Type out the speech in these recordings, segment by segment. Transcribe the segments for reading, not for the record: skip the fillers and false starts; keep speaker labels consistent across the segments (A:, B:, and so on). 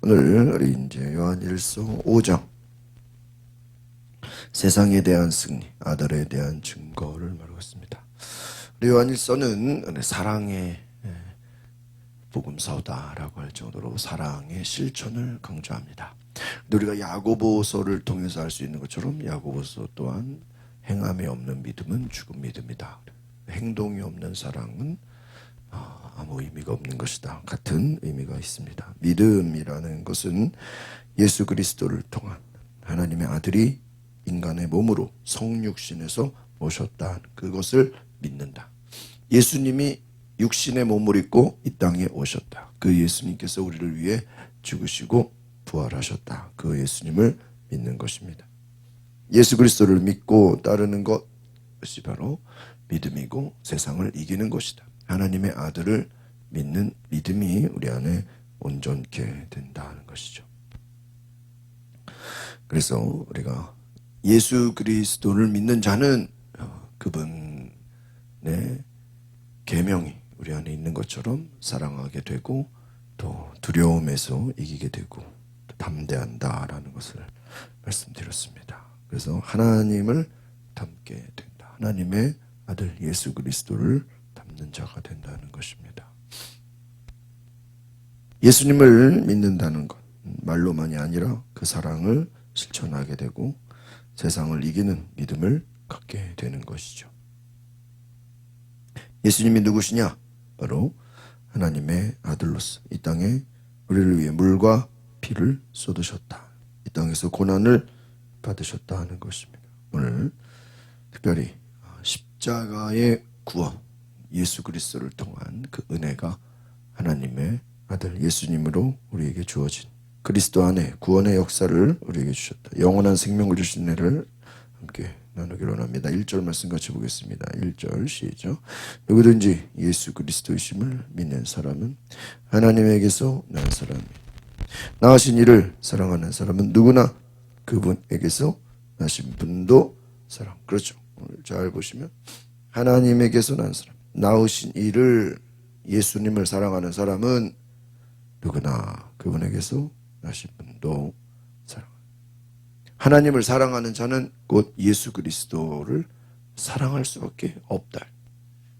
A: 오늘 우리 이제 요한일서 5장 세상에 대한 승리, 아들에 대한 증거를 말하고 있습니다. 우리 요한일서는 사랑의 복음서다라고 할 정도로 사랑의 실천을 강조합니다. 근데 우리가 야고보서를 통해서 알 수 있는 것처럼 야고보서 또한 행함이 없는 믿음은 죽은 믿음이다. 행동이 없는 사랑은 아무 의미가 없는 것이다. 같은 의미가 있습니다. 믿음이라는 것은 예수 그리스도를 통한 하나님의 아들이 인간의 몸으로 성육신에서 오셨다. 그것을 믿는다. 예수님이 육신의 몸을 입고 이 땅에 오셨다. 그 예수님께서 우리를 위해 죽으시고 부활하셨다. 그 예수님을 믿는 것입니다. 예수 그리스도를 믿고 따르는 것이 바로 믿음이고 세상을 이기는 것이다. 하나님의 아들을 믿는 믿음이 우리 안에 온전케 된다는 것이죠. 그래서 우리가 예수 그리스도를 믿는 자는 그분의 계명이 우리 안에 있는 것처럼 사랑하게 되고 또 두려움에서 이기게 되고 또 담대한다라는 것을 말씀드렸습니다. 그래서 하나님을 닮게 된다. 하나님의 아들 예수 그리스도를 닮는 자가 된다는 것입니다. 예수님을 믿는다는 것 말로만이 아니라 그 사랑을 실천하게 되고 세상을 이기는 믿음을 갖게 되는 것이죠. 예수님이 누구시냐? 바로 하나님의 아들로서 이 땅에 우리를 위해 물과 피를 쏟으셨다. 이 땅에서 고난을 받으셨다 하는 것입니다. 오늘 특별히 십자가의 구원, 예수 그리스도를 통한 그 은혜가 하나님의 아들 예수님으로 우리에게 주어진 그리스도 안에 구원의 역사를 우리에게 주셨다. 영원한 생명을 주신 은혜를 함께 나누기로 합니다. 1절 말씀 같이 보겠습니다. 1절 시작. 누구든지 예수 그리스도이심을 믿는 사람은 하나님에게서 난 사람이 나으신 이를 사랑하는 사람은 누구나 그분에게서 나신 분도 사랑. 그렇죠. 오늘 잘 보시면 하나님에게서 난 사람, 나으신 이를 예수님을 사랑하는 사람은 누구나 그분에게서 나신 분도 사랑. 하나님을 사랑하는 자는 곧 예수 그리스도를 사랑할 수밖에 없다.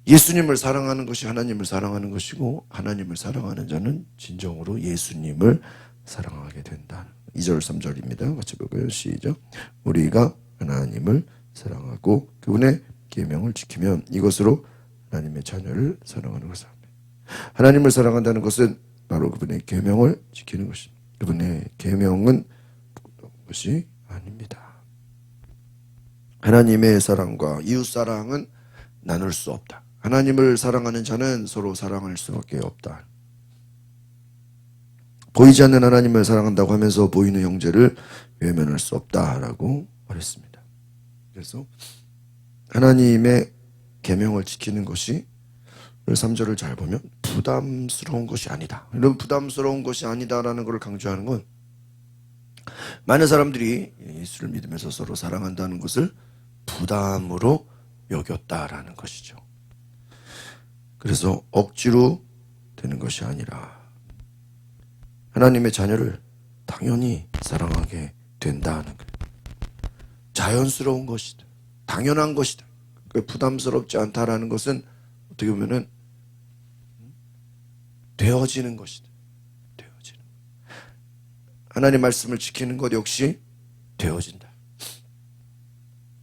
A: 예수님을 사랑하는 것이 하나님을 사랑하는 것이고 하나님을 사랑하는 자는 진정으로 예수님을 사랑하게 된다. 2절 3절입니다. 같이 볼까요? 시작. 우리가 하나님을 사랑하고 그분의 계명을 지키면 이것으로 하나님의 자녀를 사랑하는 것입니다. 하나님을 사랑한다는 것은 바로 그분의 계명을 지키는 것입니다. 그분의 계명은 것이 아닙니다. 하나님의 사랑과 이웃 사랑은 나눌 수 없다. 하나님을 사랑하는 자는 서로 사랑할 수밖에 없다. 보이지 않는 하나님을 사랑한다고 하면서 보이는 형제를 외면할 수 없다라고 말했습니다. 그래서 하나님의 계명을 지키는 것이 3절을 잘 보면 부담스러운 것이 아니다. 이런 부담스러운 것이 아니다라는 것을 강조하는 건 많은 사람들이 예수를 믿으면서 서로 사랑한다는 것을 부담으로 여겼다라는 것이죠. 그래서 억지로 되는 것이 아니라 하나님의 자녀를 당연히 사랑하게 된다는 거예요. 자연스러운 것이다. 당연한 것이다. 부담스럽지 않다라는 것은 어떻게 보면은 되어지는 것이다. 되어지는. 하나님 말씀을 지키는 것 역시 되어진다.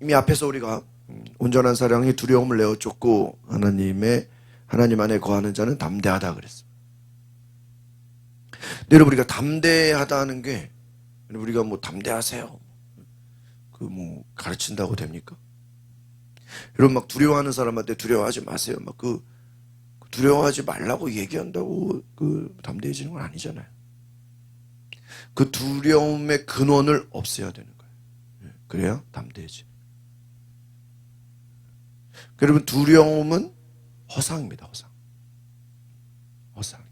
A: 이미 앞에서 우리가 온전한 사랑이 두려움을 내어 쫓고 하나님 안에 거하는 자는 담대하다 그랬습니다. 근데 여러분 우리가 담대하다는 게 우리가 뭐 담대하세요. 가르친다고 됩니까? 여러분 막 두려워하는 사람한테 두려워하지 마세요. 막 두려워하지 말라고 얘기한다고 담대해지는 건 아니잖아요. 그 두려움의 근원을 없애야 되는 거예요. 그래야 담대해지. 여러분 두려움은 허상입니다. 허상. 허상.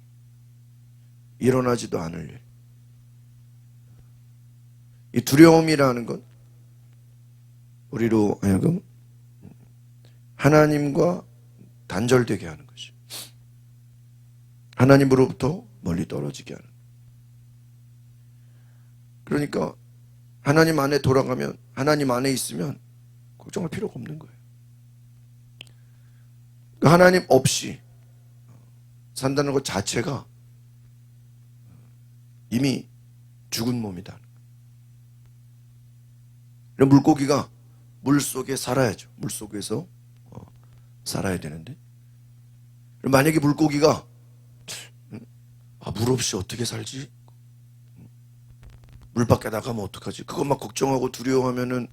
A: 일어나지도 않을 일. 이 두려움이라는 건 우리로 하여금 하나님과 단절되게 하는 것이. 하나님으로부터 멀리 떨어지게 하는. 그러니까 하나님 안에 돌아가면, 하나님 안에 있으면 걱정할 필요가 없는 거예요. 하나님 없이 산다는 것 자체가 이미 죽은 몸이다. 물고기가 물 속에 살아야죠. 물 속에서 살아야 되는데, 만약에 물고기가 물 없이 어떻게 살지? 물 밖에 나가면 어떡하지? 그것만 걱정하고 두려워하면은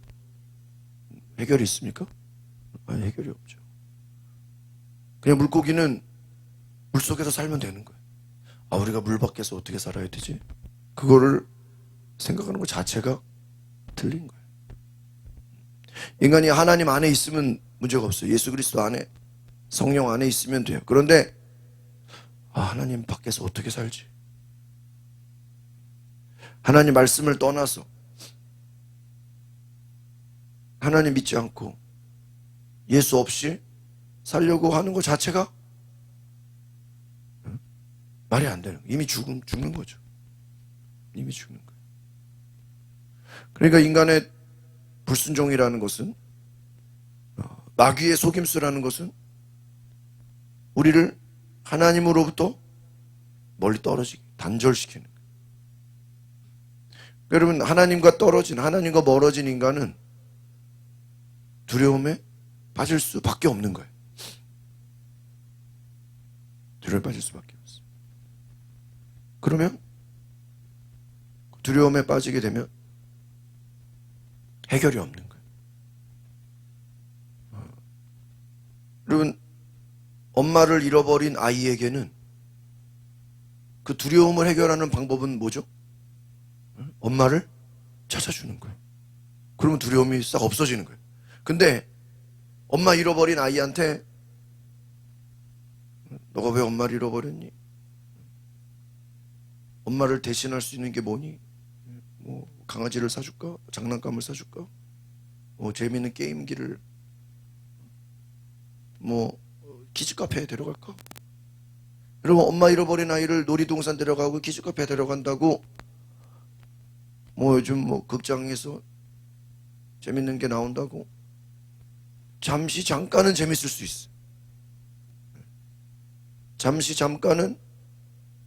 A: 해결이 있습니까? 아니, 해결이 없죠. 그냥 물고기는 물 속에서 살면 되는 거예요. 우리가 물 밖에서 어떻게 살아야 되지? 그거를 생각하는 것 자체가 틀린 거예요. 인간이 하나님 안에 있으면 문제가 없어요. 예수 그리스도 안에, 성령 안에 있으면 돼요. 그런데 하나님 밖에서 어떻게 살지? 하나님 말씀을 떠나서 하나님 믿지 않고 예수 없이 살려고 하는 것 자체가 말이 안 되는 거예요. 이미 죽는 거죠. 이미 죽는 거예요. 그러니까 인간의 불순종이라는 것은, 마귀의 속임수라는 것은 우리를 하나님으로부터 멀리 떨어지게, 단절시키는 거예요. 여러분, 하나님과 멀어진 인간은 두려움에 빠질 수밖에 없는 거예요. 두려움에 빠질 수밖에 없어요. 그러면 두려움에 빠지게 되면 해결이 없는 거예요. 여러분, 엄마를 잃어버린 아이에게는 그 두려움을 해결하는 방법은 뭐죠? 엄마를 찾아주는 거예요. 그러면 두려움이 싹 없어지는 거예요. 근데 엄마 잃어버린 아이한테 너가 왜 엄마를 잃어버렸니? 엄마를 대신할 수 있는 게 뭐니? 뭐 강아지를 사줄까? 장난감을 사줄까? 재미있는 게임기를, 키즈카페에 데려갈까? 여러분, 엄마 잃어버린 아이를 놀이동산 데려가고 키즈카페에 데려간다고 요즘 극장에서 재밌는 게 나온다고 잠깐은 재밌을 수 있어. 잠깐은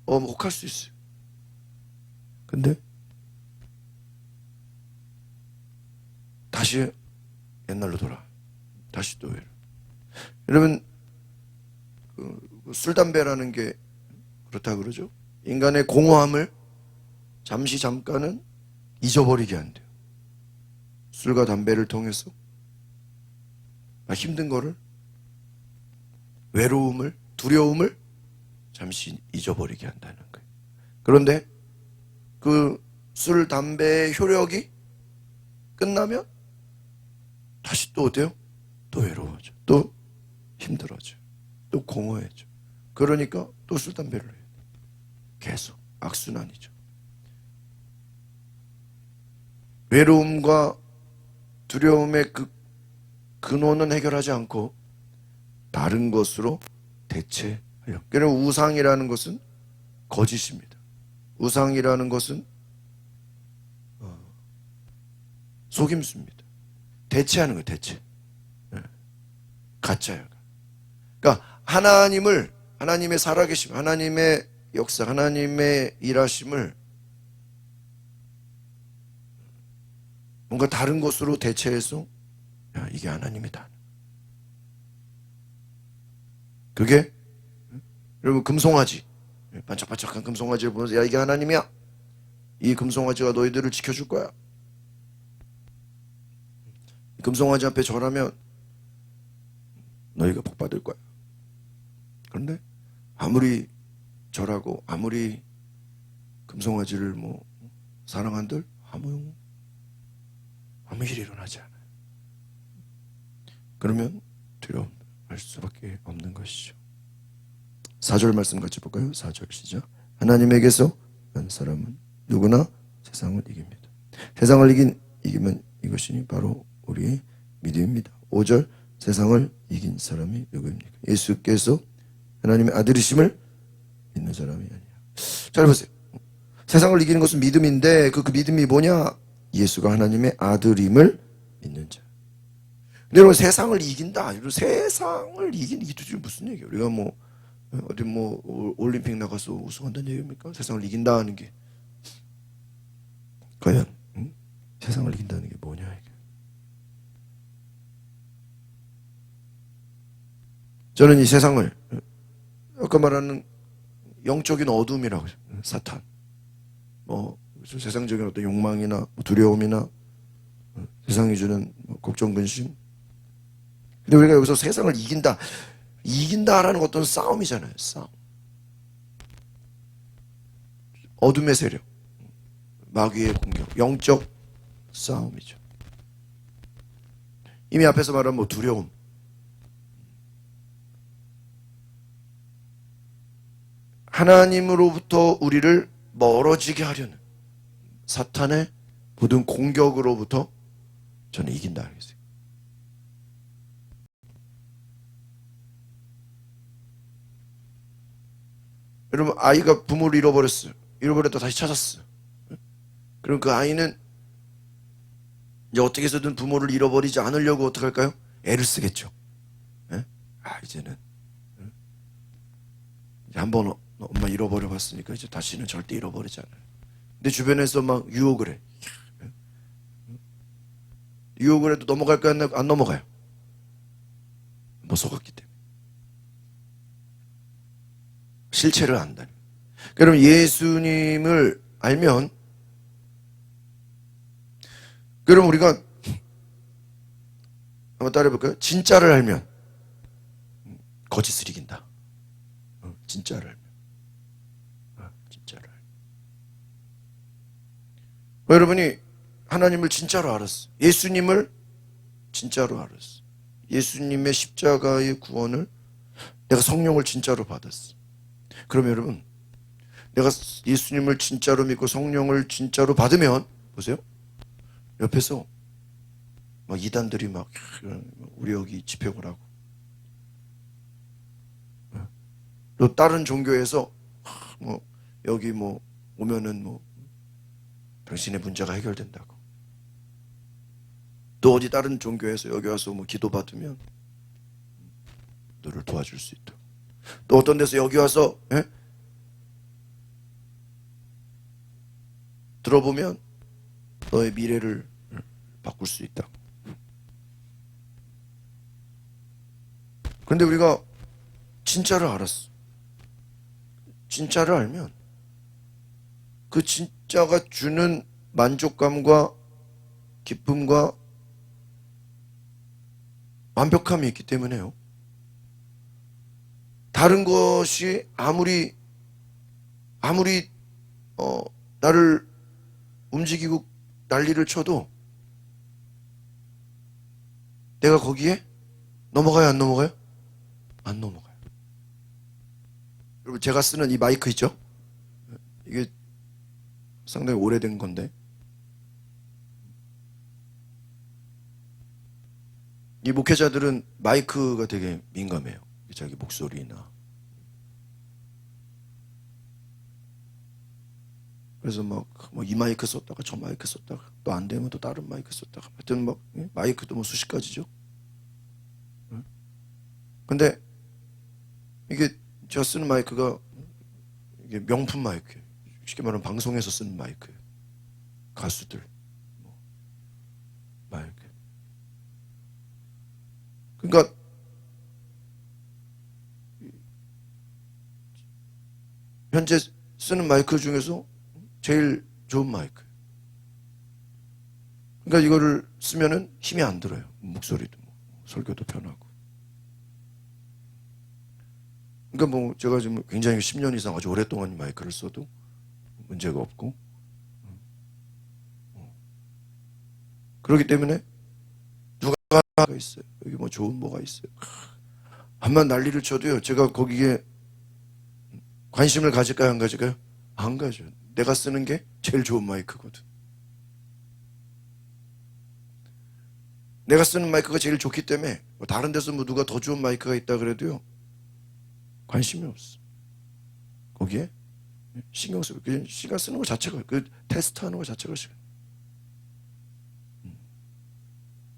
A: 혹할 수 있어요. 근데 다시 옛날로 다시 또 여러분, 술 담배라는 게 그렇다 그러죠. 인간의 공허함을 잠깐은 잊어버리게 한대요. 술과 담배를 통해서 힘든 거를, 외로움을, 두려움을 잠시 잊어버리게 한다는 거예요. 그런데 그 술, 담배의 효력이 끝나면 다시 또 어때요? 또 외로워져. 또 힘들어져. 또 공허해져. 그러니까 또 술, 담배를 해요. 계속 악순환이죠. 외로움과 두려움의 그 근원은 해결하지 않고 다른 것으로 대체해요. 그래서 우상이라는 것은 거짓입니다. 우상이라는 것은 속임수입니다. 대체하는 거예요. 대체. 가짜예요. 그러니까 하나님의 살아계심, 하나님의 역사, 하나님의 일하심을 뭔가 다른 것으로 대체해서 이게 하나님이다. 그게 여러분, 금송아지, 반짝반짝한 금송아지를 보면서 이게 하나님이야. 이 금송아지가 너희들을 지켜줄 거야. 금송아지 앞에 절하면 너희가 복 받을 거야. 그런데 아무리 절하고 아무리 금송아지를 사랑한들 아무 일이 일어나지 않아요. 그러면 두려움할 수밖에 없는 것이죠. 4절 말씀 같이 볼까요? 4절 시작. 하나님에게서 난 사람은 누구나 세상을 이깁니다. 세상을 이기면 이것이니 바로 우리의 믿음입니다. 5절. 세상을 이긴 사람이 누구입니까? 예수께서 하나님의 아들이심을 믿는 사람이 아니야. 잘 보세요. 세상을 이기는 것은 믿음인데 그 믿음이 뭐냐? 예수가 하나님의 아들임을 믿는 자. 근데 여러분 세상을 이긴다. 세상을 이기는 게 도대체 무슨 얘기예요? 우리가 뭐 어디 뭐 올림픽 나가서 우승한다는 얘기입니까? 세상을 이긴다 하는 게 과연 세상을 이긴다는 게 뭐냐 이게. 저는 이 세상을 아까 말하는 영적인 어둠이라고 해요. 사탄. 뭐 세상적인 어떤 욕망이나 두려움이나 세상이 주는 걱정 근심. 근데 우리가 여기서 세상을 이긴다라는 어떤 싸움이잖아요. 싸움. 어둠의 세력, 마귀의 공격, 영적 싸움이죠. 이미 앞에서 말한 뭐 두려움, 하나님으로부터 우리를 멀어지게 하려는 사탄의 모든 공격으로부터 저는 이긴다 하겠어요. 여러분 아이가 부모를 잃어버렸어요. 잃어버렸다 다시 찾았어요. 그럼 그 아이는 이제 어떻게 해서든 부모를 잃어버리지 않으려고 어떻게 할까요? 애를 쓰겠죠. 이제는 이제 한번 엄마 잃어버려 봤으니까 이제 다시는 절대 잃어버리지 않아요. 근데 주변에서 막 유혹을 해. 유혹을 해도 넘어갈까요? 안 넘어가요. 못 속았기 때문에. 실체를 안다니. 그럼 예수님을 알면, 그럼 우리가 한번 따라해볼까요? 진짜를 알면 거짓을 이긴다. 진짜를 알면. 진짜를 알면. 여러분이 하나님을 진짜로 알았어. 예수님을 진짜로 알았어. 예수님의 십자가의 구원을 내가 성령을 진짜로 받았어. 그러면 여러분 내가 예수님을 진짜로 믿고 성령을 진짜로 받으면 보세요. 옆에서 막 이단들이 막 우리 여기 집회를 하고 또 다른 종교에서 뭐 여기 뭐 오면은 뭐 당신의 문제가 해결된다고. 또 어디 다른 종교에서 여기 와서 뭐 기도받으면 너를 도와줄 수 있다. 또 어떤 데서 여기 와서 들어보면 너의 미래를 바꿀 수 있다. 그런데 우리가 진짜를 알았어. 진짜를 알면 그 진짜가 주는 만족감과 기쁨과 완벽함이 있기 때문에요. 다른 것이 아무리 나를 움직이고 난리를 쳐도 내가 거기에 넘어가요, 안 넘어가요? 안 넘어가요. 여러분 제가 쓰는 이 마이크 있죠? 이게 상당히 오래된 건데 이 목회자들은 마이크가 되게 민감해요. 자기 목소리나. 그래서 막 이 마이크 썼다가 저 마이크 썼다가 또 안 되면 또 다른 마이크 썼다가 하여튼 막 마이크도 뭐 수십 가지죠. 근데 이게 제가 쓰는 마이크가 이게 명품 마이크예요. 쉽게 말하면 방송에서 쓰는 마이크예요. 가수들 마이크. 그러니까 현재 쓰는 마이크 중에서 제일 좋은 마이크. 그러니까 이거를 쓰면은 힘이 안 들어요. 목소리도 설교도 편하고. 그러니까 뭐 제가 지금 굉장히 10년 이상 아주 오랫동안 이 마이크를 써도 문제가 없고. 그렇기 때문에 누가 있어요. 여기 뭐 좋은 뭐가 있어요. 한번 난리를 쳐도요. 제가 거기에 관심을 가질까요? 안 가질까요? 안 가죠. 내가 쓰는 게 제일 좋은 마이크거든. 내가 쓰는 마이크가 제일 좋기 때문에 다른 데서 뭐 누가 더 좋은 마이크가 있다 그래도요. 관심이 없어. 거기에 신경 쓰고 그냥 시간 쓰는 것 자체가 그 테스트하는 것 자체가 시간.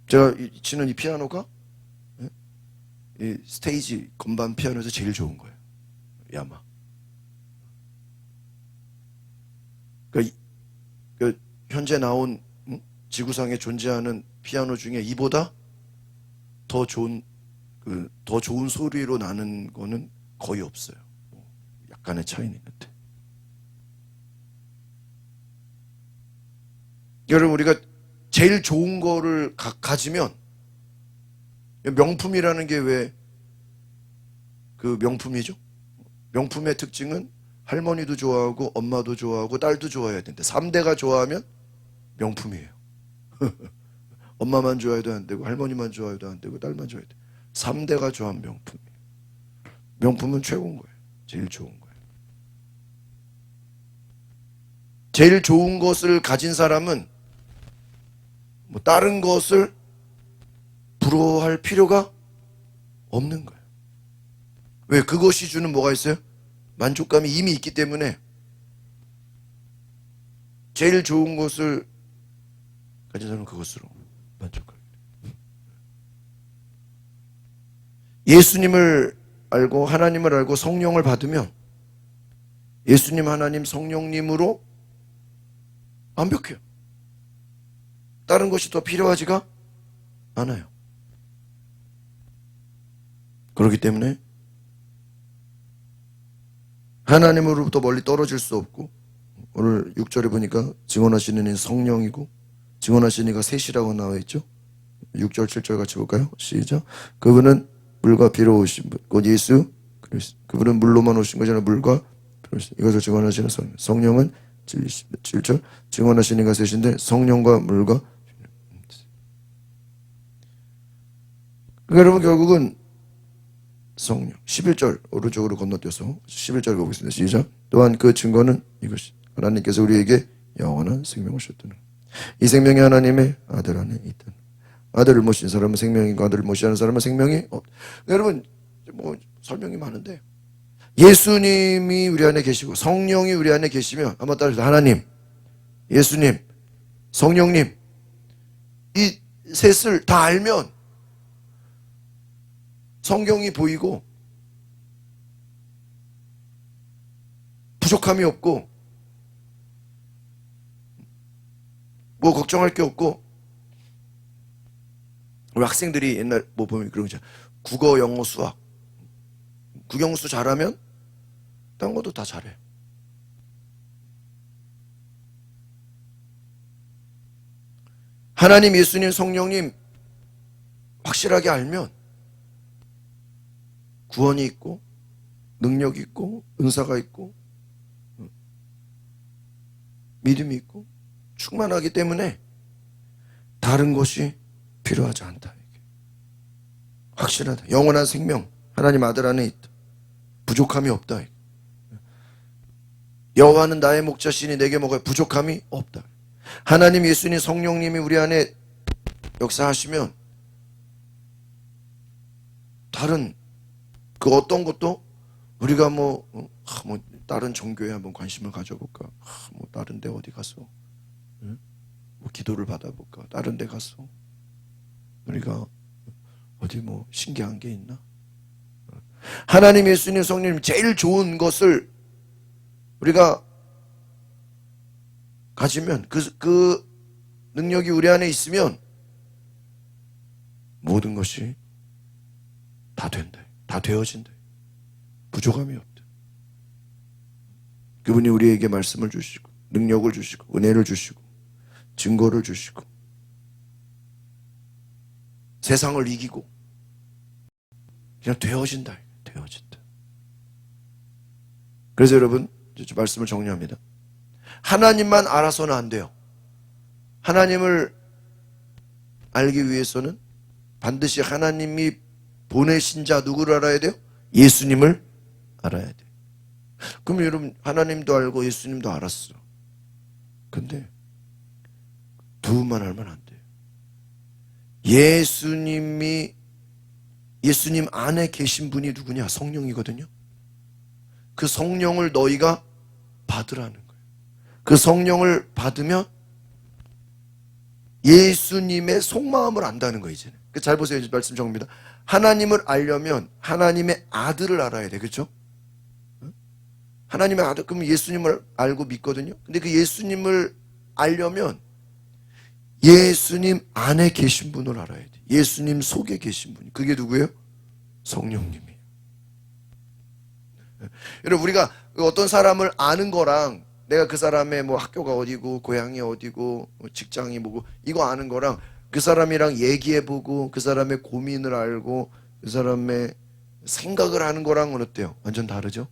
A: 제가 치는 이 피아노가 이 스테이지 건반 피아노에서 제일 좋은 거예요. 야마. 그 현재 나온 지구상에 존재하는 피아노 중에 이보다 더 좋은 더 좋은 소리로 나는 거는 거의 없어요. 약간의 차이는 있는데. 여러분 우리가 제일 좋은 거를 가지면 명품이라는 게 왜 그 명품이죠? 명품의 특징은 할머니도 좋아하고 엄마도 좋아하고 딸도 좋아해야 되는데 3대가 좋아하면 명품이에요. 엄마만 좋아해도 안 되고 할머니만 좋아해도 안 되고 딸만 좋아해도 돼. 3대가 좋아하면 명품이에요. 명품은 최고인 거예요. 제일 좋은 거예요. 제일 좋은 것을 가진 사람은 뭐 다른 것을 부러워할 필요가 없는 거예요. 왜? 그것이 주는 뭐가 있어요? 만족감이 이미 있기 때문에 제일 좋은 것을 가진 사람은 그것으로 만족하게 돼요. 예수님을 알고 하나님을 알고 성령을 받으면 예수님, 하나님, 성령님으로 완벽해요. 다른 것이 더 필요하지가 않아요. 그렇기 때문에 하나님으로부터 멀리 떨어질 수 없고, 오늘 6절에 보니까 증언하시는 이는 성령이고 증언하시는 이가 셋이라고 나와 있죠. 6절 7절 같이 볼까요? 시작. 그분은 물과 피로 오신 분 곧 예수 그리스도. 그분은 물로만 오신 것이 아니라 물과 피로 오신 이것을 증언하시는 성령. 성령은 진리십니다. 7절 증언하시는 이가 셋인데 성령과 물과 여러분 결국은 성령. 11절 오른쪽으로 건너뛰어서 11절 보겠습니다. 시작. 또한 그 증거는 이것이 하나님께서 우리에게 영원한 생명을 주셨다는 이 생명이 하나님의 아들 안에 있다. 아들을 모신 사람은 생명이고 아들을 모시지 않은 사람은 생명이 없다. 여러분 뭐 설명이 많은데 예수님이 우리 안에 계시고 성령이 우리 안에 계시면 한번 따라서 하나님, 예수님, 성령님 이 셋을 다 알면 성경이 보이고 부족함이 없고 뭐 걱정할 게 없고 우리 학생들이 옛날 뭐 보면 그런 거죠. 국어, 영어, 수학 국영수 잘하면 딴 것도 다 잘해. 하나님, 예수님, 성령님 확실하게 알면 구원이 있고 능력이 있고 은사가 있고 믿음이 있고 충만하기 때문에 다른 것이 필요하지 않다. 확실하다. 영원한 생명 하나님 아들 안에 있다. 부족함이 없다. 여호와는 나의 목자시니 내게 뭐가 부족함이 없다. 하나님, 예수님, 성령님이 우리 안에 역사하시면 다른 그 어떤 것도 우리가 뭐 다른 종교에 한번 관심을 가져볼까? 뭐 다른 데 어디 가서 뭐 기도를 받아볼까? 다른 데 가서 우리가 어디 뭐 신기한 게 있나? 하나님, 예수님, 성령님 제일 좋은 것을 우리가 가지면 그 능력이 우리 안에 있으면 모든 것이 다 된다. 다 되어진다. 부족함이 없다. 그분이 우리에게 말씀을 주시고 능력을 주시고 은혜를 주시고 증거를 주시고 세상을 이기고 그냥 되어진다. 되어진다. 그래서 여러분 말씀을 정리합니다. 하나님만 알아서는 안 돼요. 하나님을 알기 위해서는 반드시 하나님이 보내신 자 누구를 알아야 돼요? 예수님을 알아야 돼요. 그럼 여러분 하나님도 알고 예수님도 알았어. 근데 두 분만 알면 안 돼요. 예수님 안에 계신 분이 누구냐? 성령이거든요. 그 성령을 너희가 받으라는 거예요. 그 성령을 받으면 예수님의 속마음을 안다는 거예요. 이제는. 잘 보세요. 이제 말씀 정리입니다. 하나님을 알려면 하나님의 아들을 알아야 돼. 그렇죠? 하나님의 아들, 그럼 예수님을 알고 믿거든요. 근데 그 예수님을 알려면 예수님 안에 계신 분을 알아야 돼. 예수님 속에 계신 분이. 그게 누구예요? 성령님이에요. 여러분, 우리가 어떤 사람을 아는 거랑 내가 그 사람의 뭐 학교가 어디고 고향이 어디고 직장이 뭐고 이거 아는 거랑 그 사람이랑 얘기해보고 그 사람의 고민을 알고 그 사람의 생각을 하는 거랑은 어때요? 완전 다르죠?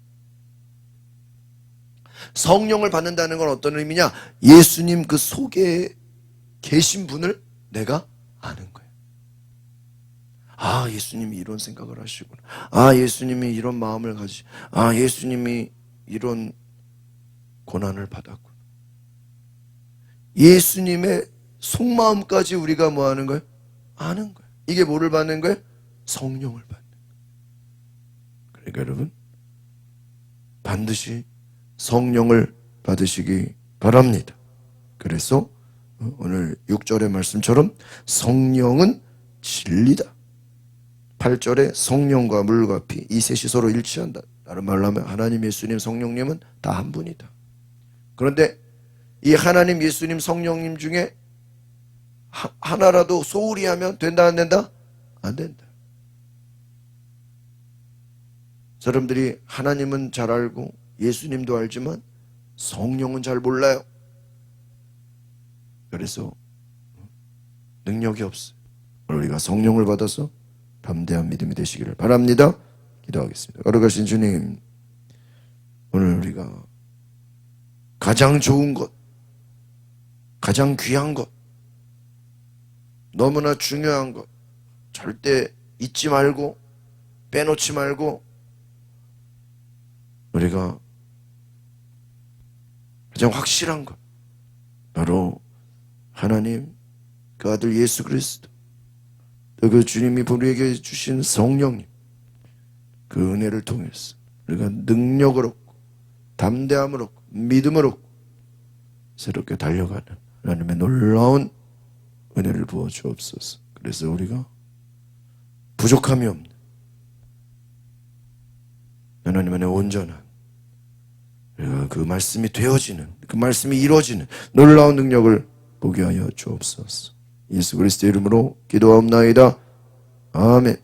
A: 성령을 받는다는 건 어떤 의미냐? 예수님 그 속에 계신 분을 내가 아는 거예요. 아, 예수님이 이런 생각을 하시구나. 아, 예수님이 이런 마음을 가지시. 아, 예수님이 이런 고난을 받았구나. 예수님의 속마음까지 우리가 뭐 하는 거예요? 아는 거예요. 이게 뭐를 받는 거예요? 성령을 받는 거예요. 그러니까 여러분, 반드시 성령을 받으시기 바랍니다. 그래서 오늘 6절의 말씀처럼 성령은 진리다. 8절에 성령과 물과 피, 이 셋이 서로 일치한다. 다른 말로 하면 하나님, 예수님, 성령님은 다 한 분이다. 그런데 이 하나님, 예수님, 성령님 중에 하나라도 소홀히 하면 된다, 안 된다? 안 된다. 사람들이 하나님은 잘 알고 예수님도 알지만 성령은 잘 몰라요. 그래서 능력이 없어요. 우리가 성령을 받아서 담대한 믿음이 되시기를 바랍니다. 기도하겠습니다. 걸어가신 주님, 오늘 우리가 가장 좋은 것, 가장 귀한 것, 너무나 중요한 것 절대 잊지 말고 빼놓지 말고 우리가 가장 확실한 것, 바로 하나님, 그 아들 예수 그리스도, 또 그 주님이 우리에게 주신 성령님, 그 은혜를 통해서 우리가 능력을 얻고 담대함을 얻고 믿음을 얻고 새롭게 달려가는 하나님의 놀라운 은혜를 부어 주옵소서. 그래서 우리가 부족함이 없는 하나님 안에 온전한, 우리가 그 말씀이 되어지는, 그 말씀이 이루어지는 놀라운 능력을 보게 하여 주옵소서. 예수 그리스도의 이름으로 기도하옵나이다. 아멘.